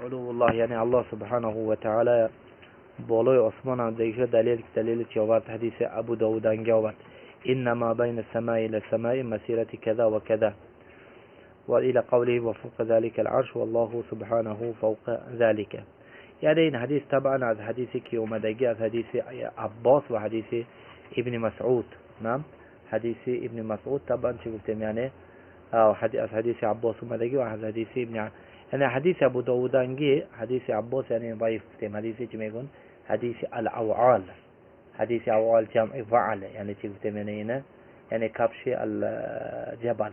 علو الله يعني الله سبحانه وتعالى بالای آسمان هم دیگه دلیل چی آورد حدیث ابو داود انگه آورد انما بین السماء الى السماء مسيرة كذا وكذا والى قوله وفوق ذلك العرش والله سبحانه فوق ذلك. يعني این حدیث طبعا از حدیثی که اومدگی از حدیث عباس و حدیث ابن مسعود. نعم حدیث ابن مسعود طبعا چی گفتیم یعنی از حدیث عباس اومدگی و از حدیث ابن يعني حديث أبو داود أنجي حديث عباس يعني ضعيف تيم حديث جميعون حديث العوال حديث عوال جمع فعل يعني تيم يعني يعني كبش الجبل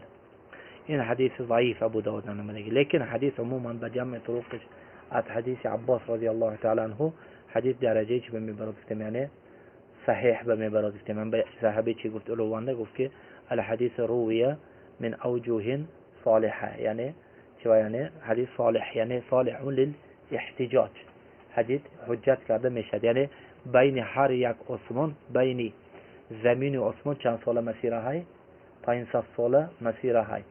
إن حديث ضعيف أبو داود أنا منجي لكن حديث عموما بجمع طرقش at حديث عباس رضي الله تعالى عنه حديث درجة بمبارك تيم يعني صحيح بمبارك تيم صحابي تي قلت له وانده قلت الحديث روية من أوجه صالحة يعني يعني حديث صالح يعني صالح للاحتجاج حديث حجت کرده میشد يعني بین هر یک عثمان بین زمین و عثمان چند ساله مسیره های 500 ساله مسیره های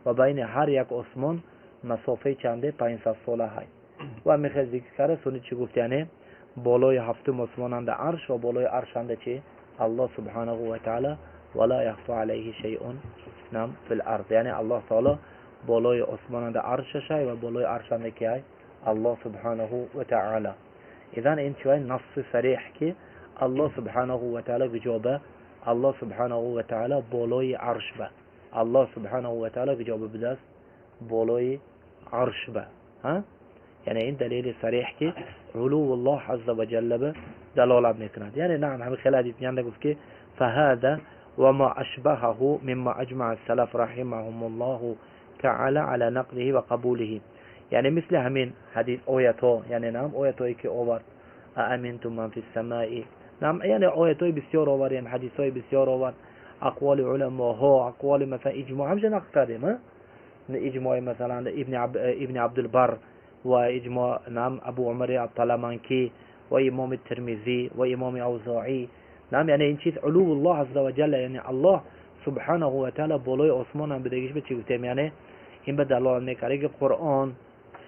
و بین هر یک عثمان مسافه چنده 500 ساله های و میخواد ذکر کرده سونی چی گفت یعنی بالای هفتم عثمانند عرش و بالای عرشند چی الله سبحانه و تعالی ولا يخفى عليه شيء نعم في الارض يعني الله تعالی بالای آسمانند عرشش های و بالای عرشند که های الله سبحانه و تعالی. اذن این چوی نص صریح که الله سبحانه و تعالی بجابه الله سبحانه و تعالی بالای عرش به الله سبحانه و تعالی بجابه بدست بالای عرش به ها يعني این دلیل صریح که علو الله عز وجل به دلالت میکند. يعني نعم همین خیلی حدیث میانده گفت که فهذا وما اشبهه مما اجمع السلف رحمهم الله تعالى على نقله وقبوله. يعني مثل همين حديث آياته يعني نعم آياته كي أوار أأمنتم من في السماء نعم يعني آياته بسيار أوار يعني حديثه بسيار أوار أقوال علماء ها أقوال مثلا إجماع همش نقدرهم ها إجماع مثلا ابن عبد البر وإجماع نعم أبو عمر الطلمانكي وإمام الترمذي وإمام أوزاعي نعم يعني إن شيء علو الله عز وجل يعني الله سبحانه و تعالی بالای آسمان هم بدهیش به چی گفتیم یعنی این به دلالت میکنه که قرآن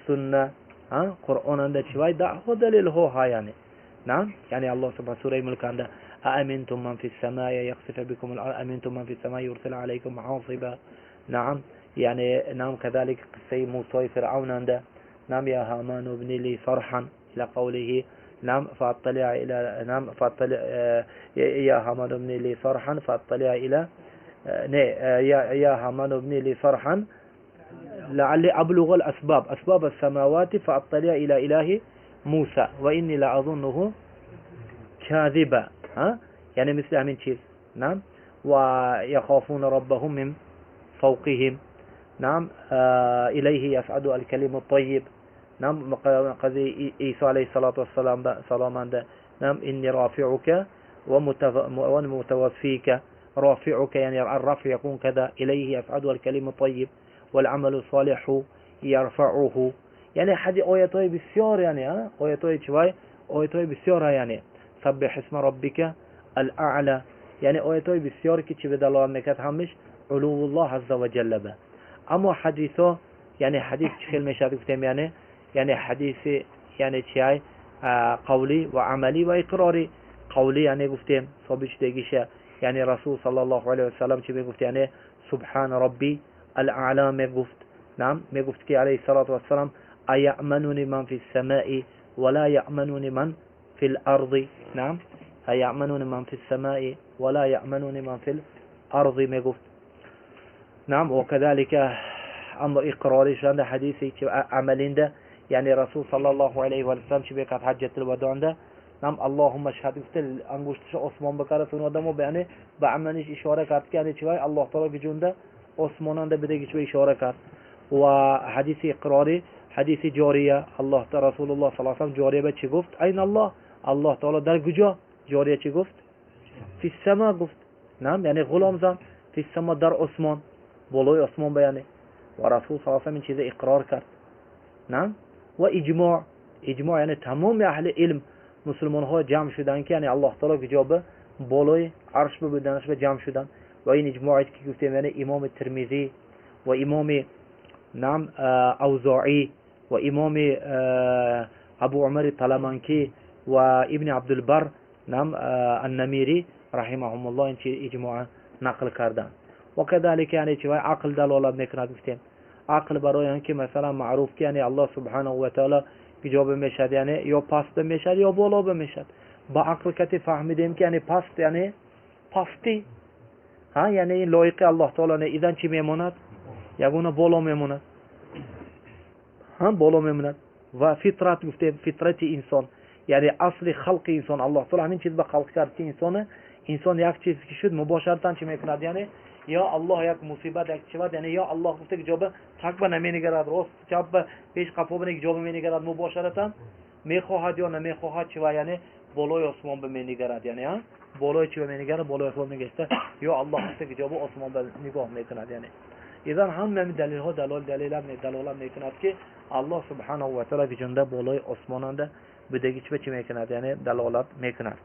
سنت قرآن انده چی ده ها دلیل ها یعنی نعم يعني الله سبحانه سوره ملك عنده أأمنتم من في السماء يخسف بكم الأرض أأمنتم من في السماء يرسل عليكم حاصبا نعم يعني نعم كذلك قصة موسى فرعون عنده نعم يا هامان ابن لي صرحا إلى قوله نعم فاطلع إلى نعم فاطلع يا هامان ابن لي صرحا فاطلع إلى يا هامان ابني لي صرحا لعلي أبلغ أسباب السماوات فأطلع إلى إله موسى وإني لأظنه كاذبا ها يعني مثل همين شيء نعم ويخافون ربهم من فوقهم نعم إليه يصعد الكلم الطيب نعم قضي عيسى عليه الصلاة والسلام نعم إني رافعك ومتوفيك رافعك يعني الرفع يكون كذا إليه يصعد الكلم الطيب والعمل الصالح يرفعه يعني حدي آياتي بسيار يعني آياتي شوي آياتي بسيار يعني سبح اسم ربك الأعلى يعني آياتي بسيار كي بدلالة مكت همش علو الله عز وجل به. أما حديثه يعني حديث خيل مشاهد كتيم يعني حديث يعني شيء قولي وعملي وإقراري. قولي يعني قفتم صبيش دقيشة يعني رسول صلى الله عليه وسلم شو بيقول يعني سبحان ربي الأعلى ما قفت نعم ما قفت كي عليه الصلاة والسلام أيأمنني من في السماء ولا يأمنني من في الأرض نعم أيأمنني من في السماء ولا يأمنني من في الأرض ما قفت نعم. وكذلك أمر إقراري عند حديثي عملين ده يعني رسول صلى الله عليه وسلم شو بيقول حجة الوداع ده نعم اللهم اشهد گفته انگشتش آسمان بکره اون آدمو بیانه به عملش اشاره کرد که یعنی چی الله تعالی بجونده آسماننده بده که اشاره کرد. و حدیث اقراری حدیث جاریه الله تعالی رسول الله صلی الله علیه و سلم جاریه به چی گفت این الله تعالی در کجا جاریه چی گفت فی السما گفت نعم یعنی غلام زن فی السما در آسمان بالای آسمان بیانه و رسول صلی الله علیه و سلم این چیز اقرار کرد نعم. و اجماع یعنی تمام اهل علم مسلمان ها جمع شدن که یعنی الله تعالی کجا بالای عرش بودنش به جمع شدن و این اجماعی که گفتیم یعنی امام ترمذی و امام نعم اوزاعی و امام ابو عمر طلمانکی و ابن عبدالبر نم النمیری رحمهم الله این اجماع نقل کردن. و كذلك یعنی چه عقل دلالت میکند. گفتیم عقل برای اینکه مثلا معروف که یعنی الله سبحانه و تعالی اجابه میشد، یعنی یا پست میشد یا بالا میشد. با عقل کتی فهمیدیم که یعنی پست یعنی پستی، ها یعنی لایق الله تعالی نه، اذن چی میموند؟ یگونه بالا میموند، هم بالا میموند. و فطرت گفتیم فطرت انسان یعنی اصل خلق انسان، الله تعالی همین چیز به خلق کرد که انسان یک چیز که شد مباشرتا چی میکند؟ یعنی یا الله یک مصیبت یک چیز، یعنی یا الله گفته که جواب تک به نمینگرد، راست چپ پیش قفا بنه که جواب مینگرد، مباشرتا میخواهد یا نمیخواهد چی، یعنی بالای آسمان به مینگرد، یعنی ها بالای چی به مینگرد، بالای آسمان میگشته، یا الله گفته که جواب آسمان به نگاه میکند. یعنی اذا همه دلیل ها دلالت میکند که الله سبحانه و تعالی جنده بالای آسماننده بدگی چی میکند، یعنی دلالت میکند.